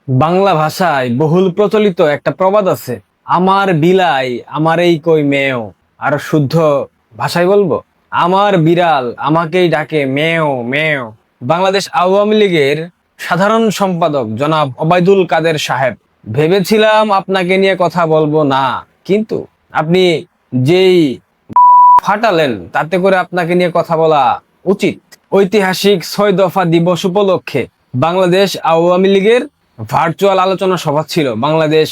বাংলা ভাষায় বহুল প্রচলিত একটা প্রবাদ আছে, আমার বিলাই আমার এই কই মেও। আর শুদ্ধ ভাষায় বলবো, আমার বিড়াল আমাকেই ডাকে মেও মেও। বাংলাদেশ আওয়ামী লীগের সাধারণ সম্পাদক জনাব ওবায়দুল কাদের সাহেব, ভেবেছিলাম আপনাকে নিয়ে কথা বলবো না, কিন্তু আপনি যেই ফাটালেন তাতে করে আপনাকে নিয়ে কথা বলা উচিত। ঐতিহাসিক 6 দফা দিবস উপলক্ষে বাংলাদেশ আওয়ামী লীগের ভার্চুয়াল আলোচনা সভা ছিল। বাংলাদেশ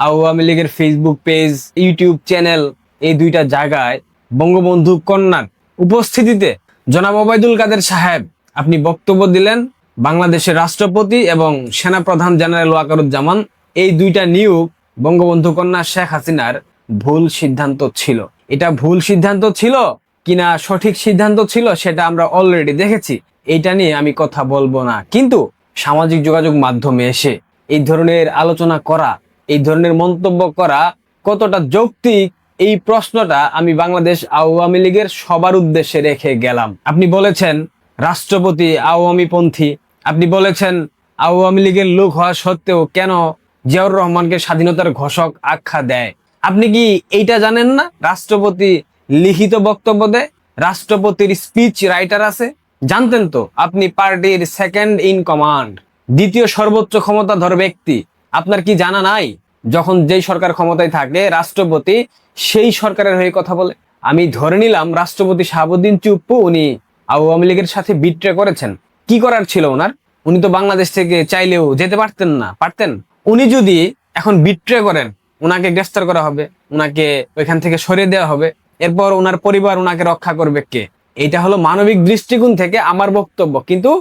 আওয়ামী লীগের ফেসবুক পেজ, ইউটিউব চ্যানেল, এই দুইটা জায়গায় বঙ্গবন্ধু কন্যার উপস্থিতিতে জনাব ওবায়দুল কাদের সাহেব আপনি বক্তব্য দিলেন। বাংলাদেশের রাষ্ট্রপতি এবং সেনাপ্রধান জেনারেল ওয়াকারুজ্জামান, এই দুইটা নিয়োগ বঙ্গবন্ধু কন্যা শেখ হাসিনার ভুল সিদ্ধান্ত ছিল। এটা ভুল সিদ্ধান্ত ছিল কিনা সঠিক সিদ্ধান্ত ছিল সেটা আমরা অলরেডি দেখেছি, এইটা নিয়ে আমি কথা বলবো না। কিন্তু সামাজিক যোগাযোগ মাধ্যমে এসে এই ধরনের আলোচনা করা, এই ধরনের মন্তব্য করা কতটা যৌক্তিক, এই প্রশ্নটা আমি বাংলাদেশ আওয়ামী লীগের সবার উদ্দেশ্যে রেখে গেলাম। আপনি বলেছেন রাষ্ট্রপতি আওয়ামী পন্থী, আপনি বলেছেন আওয়ামী লীগের লোক হওয়া সত্ত্বেও কেন জিয়াউর রহমানকে স্বাধীনতার ঘোষক আখ্যা দেয়। আপনি কি এইটা জানেন না রাষ্ট্রপতি লিখিত বক্তব্য দেয়, রাষ্ট্রপতির স্পিচ রাইটার আছে? জানতেন তো আপনি পার্টির সেকেন্ড ইন কমান্ড, দ্বিতীয় সর্বোচ্চ ক্ষমতাধর ব্যক্তি। আপনার কি জানা নাই যখন যেই সরকার ক্ষমতায় থাকে রাষ্ট্রপতি সেই সরকারের হয়ে কথা বলে? আমি ধরে নিলাম রাষ্ট্রপতি শাহাবুদ্দিন চুপ্পু উনি আওয়ামী লীগের সাথে বিট্রে করেছেন। কি করার ছিল ওনার? উনি তো বাংলাদেশ থেকে চাইলেও যেতে পারতেন না? পারতেন। উনি যদি এখন বিট্রে করেন, ওনাকে গ্রেফতার করা হবে, ওনাকে ওইখান থেকে সরিয়ে দেওয়া হবে, এরপর ওনার পরিবার ওনাকে রক্ষা করবে কে? এইটা হলো মানবিক দৃষ্টিকোণ থেকে আমার বক্তব্য। কিন্তু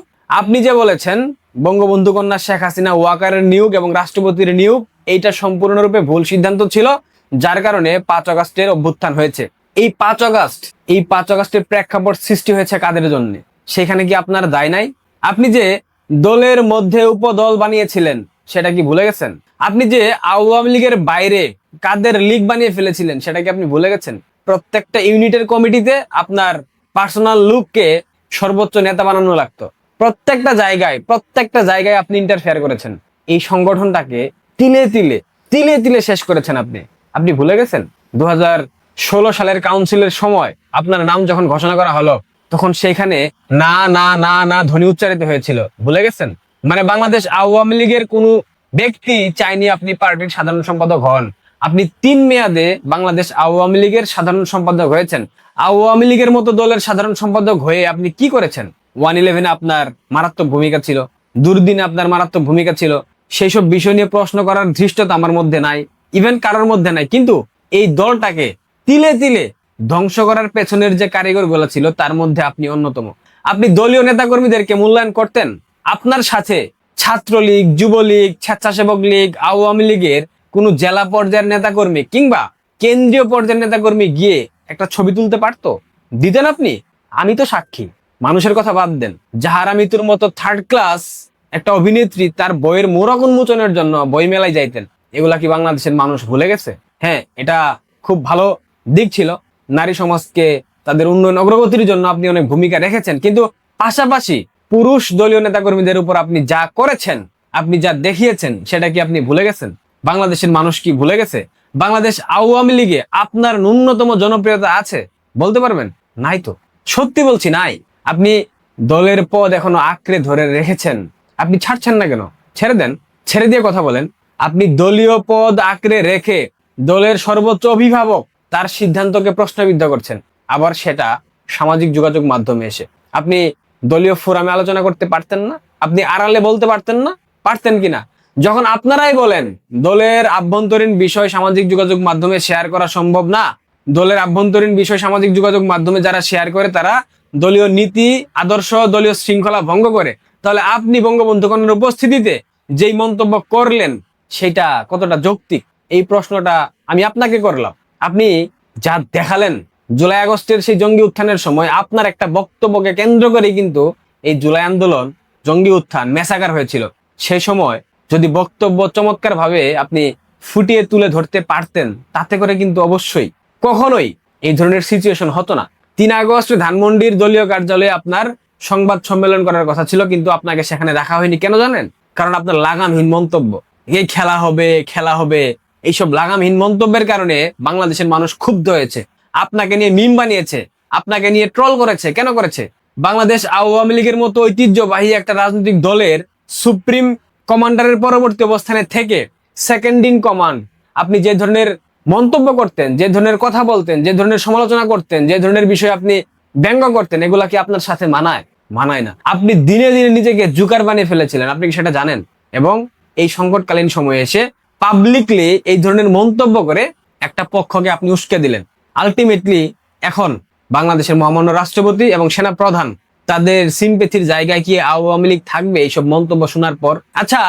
আপনি যে বলেছেন বঙ্গবন্ধু কন্যা শেখ হাসিনা ওয়াকারের নিয়োগ এবং রাষ্ট্রপতির নিয়োগ, এইটা সম্পূর্ণরূপে ভুল সিদ্ধান্ত ছিল, যার কারণে 5 আগস্টের অভ্যুত্থান হয়েছে। এই 5 আগস্টের প্রেক্ষাপট সৃষ্টি হয়েছে কাদের জন্য? সেখানে কি আপনার দায় নাই? আপনি যে দলের মধ্যে উপদল বানিয়েছিলেন সেটা কি ভুলে গেছেন? আপনি যে আওয়ামী লীগের বাইরে কাদের লীগ বানিয়ে ফেলেছিলেন সেটা কি আপনি ভুলে গেছেন? প্রত্যেকটা ইউনিটের কমিটিতে আপনার পার্সোনাল লুককে সর্বোচ্চ নেতা বানানো লাগতো। প্রত্যেকটা জায়গায় আপনি ইন্টারফেয়ার করেছেন। এই সংগঠনটাকে তিলে তিলে তিলে তিলে শেষ করেছেন আপনি। আপনি ভুলে গেছেন 2016 সালের কাউন্সিলের সময় আপনার নাম যখন ঘোষণা করা হলো তখন সেখানে না না না না ধ্বনি উচ্চারিত হয়েছিল? ভুলে গেছেন? মানে বাংলাদেশ আওয়ামী লীগের কোনো ব্যক্তি চাইনি আপনি পার্টির সাধারণ সম্পাদক হন। আপনি 3 মেয়াদে বাংলাদেশ আওয়ামী লীগের সাধারণ সম্পাদক হয়েছেন। আওয়ামী লীগের মতো দলের সাধারণ সম্পাদক হয়ে আপনি কি করেছেন? 111-এ আপনার মারাত্মক ভূমিকা ছিল, দুর্দিনে আপনার মারাত্মক ভূমিকা ছিল। সেই সব বিষয় নিয়ে প্রশ্ন করার ধৃষ্টতা আমার মধ্যে নাই, ইভেন কারোর মধ্যে নাই। কিন্তু এই দলটাকে তিলে তিলে ধ্বংস করার পেছনের যে কারিগর গুলো ছিল তার মধ্যে আপনি অন্যতম। আপনি দলীয় নেতাকর্মীদেরকে মূল্যায়ন করতেন। আপনার সাথে ছাত্রলীগ, যুবলীগ, স্বেচ্ছাসেবক লীগ, আওয়ামী লীগের কোন জেলা পর্যায়ের নেতাকর্মী কিংবা কেন্দ্রীয় পর্যায়ের নেতাকর্মী গিয়ে একটা ছবি তুলতে পারতো? দিতেন আপনি? আমি তো সাক্ষী। মানুষের কথা বাদ দেন, জাহারা মিতুর মতো থার্ড ক্লাস একটা অভিনেত্রী তার বইয়ের মোড়ক উন্মোচনের জন্য বই মেলায় যাইতেন। এগুলা কি বাংলাদেশের মানুষ ভুলে গেছে? হ্যাঁ, এটা খুব ভালো দিক ছিল। নারী সমাজকে তাদের উন্নয়ন অগ্রগতির জন্য আপনি অনেক ভূমিকা রেখেছেন, কিন্তু পাশাপাশি পুরুষ দলীয় নেতাকর্মীদের উপর আপনি যা করেছেন, আপনি যা দেখিয়েছেন, সেটা কি আপনি ভুলে গেছেন? বাংলাদেশের মানুষ কি ভুলে গেছে? বাংলাদেশ আওয়ামী লীগে আপনার ন্যূনতম জনপ্রিয়তা আছে বলতে পারবেন? নাই তো, সত্যি বলছি নাই। আপনি দলের পদ এখনো আঁকড়ে ধরে রেখেছেন। আপনি ছাড়ছেন না কেন? ছেড়ে দেন, ছেড়ে দিয়ে কথা বলেন। আপনি দলীয় পদ আঁকড়ে রেখে দলের সর্বোচ্চ অভিভাবক তার সিদ্ধান্তকে প্রশ্নবিদ্ধ করছেন, আবার সেটা সামাজিক যোগাযোগ মাধ্যমে এসে। আপনি দলীয় ফোরামে আলোচনা করতে পারতেন না? আপনি আড়ালে বলতে পারতেন না? পারতেন কিনা? যখন আপনারাই বলেন দলের আভ্যন্তরীণ বিষয় সামাজিক যোগাযোগ মাধ্যমে শেয়ার করা সম্ভব না, দলের আভ্যন্তরীণ বিষয় সামাজিক যোগাযোগ মাধ্যমে যারা শেয়ার করে তারা দলীয় নীতি, আদর্শ, দলীয় শৃঙ্খলা ভঙ্গ করে, তাহলে আপনি বঙ্গবন্ধু কন্যার উপস্থিতিতে যেই মন্তব্য করলেন সেটা কতটা যৌক্তিক? এই প্রশ্নটা আমি আপনাকে করলাম। আপনি যা দেখালেন জুলাই আগস্টের সেই জঙ্গি উত্থানের সময়, আপনার একটা বক্তব্যকে কেন্দ্র করে কিন্তু এই জুলাই আন্দোলন, জঙ্গি উত্থান, মেসাকার হয়েছিল। সেই সময় যদি বক্তব্য চমৎকার ভাবে আপনি ফুটিয়ে তুলে ধরতে পারতেন, তাতে করে কিন্তু অবশ্যই কখনোই এই ধরনের সিচুয়েশন হতো না। 3 আগস্ট ধানমন্ডির দলীয় কার্যালয়ে আপনার সংবাদ সম্মেলন করার কথা ছিল, কিন্তু আপনাকে সেখানে রাখা হয়নি। কেন জানেন? কারণ আপনার লাগামহীন মন্তব্য। এই খেলা হবে খেলা হবে, এইসব লাগামহীন মন্তব্যের কারণে বাংলাদেশের মানুষ ক্ষুব্ধ হয়েছে, আপনাকে নিয়ে মিম বানিয়েছে, আপনাকে নিয়ে ট্রল করেছে। কেন করেছে? বাংলাদেশ আওয়ামী লীগের মতো ঐতিহ্যবাহী একটা রাজনৈতিক দলের সুপ্রিম কমান্ডারের পরবর্তী অবস্থানে থেকে সেকেন্ড ইন কমান্ড আপনি যে ধরনের মন্তব্য করতেন, যে ধরনের কথা বলতেন, যে ধরনের সমালোচনা করতেন, যে ধরনের বিষয়ে আপনি ব্যঙ্গ করতেন, এগুলা কি আপনার সাথে মানায়? মানায় না। আপনি দিনে দিনে নিজেকে জুকার বানিয়ে ফেলেছিলেন, আপনি কি সেটা জানেন? এবং এই সংকটকালীন সময়ে এসে পাবলিকলি এই ধরনের মন্তব্য করে একটা পক্ষকে আপনি উস্কে দিলেন। আলটিমেটলি এখন বাংলাদেশের মহামান্য রাষ্ট্রপতি এবং সেনা প্রধান তাদের সিম্পেথির জায়গায় কি আওয়ামী লীগ থাকবে এইসব মন্তব্য শোনার পর? আচ্ছা,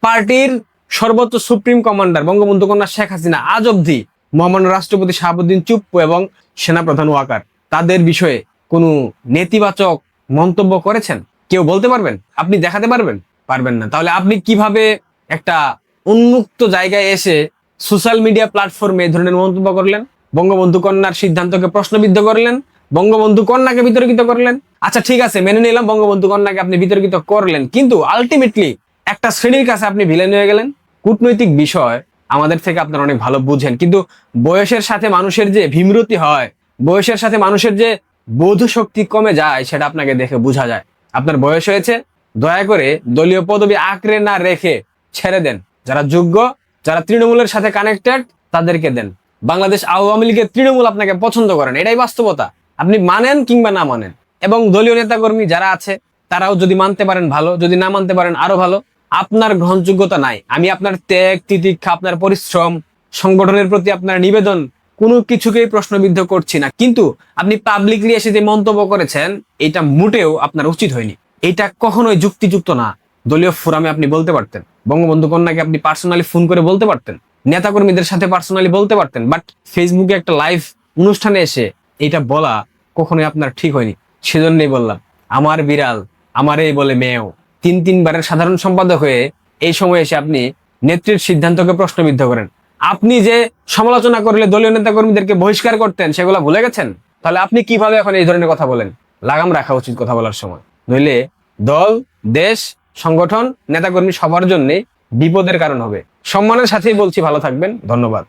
পার্টির সর্বোচ্চ সুপ্রিম কমান্ডার বঙ্গবন্ধু কন্যা শেখ হাসিনা আজ অবধি মহামান্য রাষ্ট্রপতি শাহাবুদ্দিন চুপ্পু এবং সেনাপ্রধান ওয়াকার তাদের বিষয়ে কোনো নেতিবাচক মন্তব্য করেছেন? কেউ বলতে পারবেন? আপনি দেখাতে পারবেন? পারবেন না। তাহলে আপনি কিভাবে একটা উন্মুক্ত জায়গায় এসে সোশ্যাল মিডিয়া প্ল্যাটফর্মে এই ধরনের মন্তব্য করলেন? বঙ্গবন্ধু কন্যার সিদ্ধান্তকে প্রশ্নবিদ্ধ করলেন, বঙ্গবন্ধু কন্যাকে বিতর্কিত করলেন। আচ্ছা ঠিক আছে, মেনে নিলাম বঙ্গবন্ধু কন্যাকে আপনি বিতর্কিত করলেন, কিন্তু আলটিমেটলি একটা শ্রেণীর কাছে আপনি ভিলেন হয়ে গেলেন। কূটনৈতিক বিষয় আমাদের থেকে আপনারা অনেক ভালো বুঝেন, কিন্তু বয়সের সাথে মানুষের যে বিমূর্তি হয়, বয়সের সাথে মানুষের যে বোধ শক্তি কমে যায়, সেটা আপনাকে দেখে বোঝা যায়। আপনার বয়স হয়েছে, দয়া করে দলীয় পদবি আঁকড়ে না রেখে ছেড়ে দেন। যারা যোগ্য, যারা তৃণমূলের সাথে কানেক্টেড, তাদেরকে দেন। বাংলাদেশ আওয়ামী লীগের তৃণমূল আপনাকে পছন্দ করেন, এটাই বাস্তবতা। আপনি মানেন কিংবা না মানেন, এবং দলীয় নেতাকর্মী যারা আছে তারাও যদি মানতে পারেন ভালো, যদি না মানতে পারেন আরো ভালো। আপনার গ্রহণযোগ্যতা নাই। আমি আপনার ত্যাগ, তিতিক্ষা, আপনার পরিশ্রম, সংগঠনের প্রতি আপনার নিবেদন কোনো কিছুকেই প্রশ্নবিদ্ধ করছি না, কিন্তু আপনি পাবলিকলি এসে যে মন্তব্য করেছেন, এটা মোটেও আপনার উচিত হয়নি। এটা কখনোই যুক্তিযুক্ত না। দলীয় ফোরামে আপনি বলতে পারতেন, বঙ্গবন্ধু কন্যাকে আপনি পার্সোনালি ফোন করে বলতে পারতেন, নেতাকর্মীদের সাথে পার্সোনালি বলতে পারতেন, বাট ফেসবুকে একটা লাইভ অনুষ্ঠানে এসে এটা বলা কখনোই আপনার ঠিক হয়নি। সেজন্যই বললাম, আমার বিড়াল আমারই বলে মেয়েও। তিনবারের সাধারণ সম্পাদক হয়ে এই সময় এসে আপনি নেত্রীর সিদ্ধান্তকে প্রশ্নবিদ্ধ করেন। আপনি যে সমালোচনা করলে দলীয় নেতাকর্মীদেরকে বহিষ্কার করতেন, সেগুলো ভুলে গেছেন? তাহলে আপনি কিভাবে এখন এই ধরনের কথা বলেন? লাগাম রাখা উচিত কথা বলার সময়, নইলে দল, দেশ, সংগঠন, নেতাকর্মী সবার জন্য বিপদের কারণ হবে। সম্মানের সাথেই বলছি, ভালো থাকবেন। ধন্যবাদ।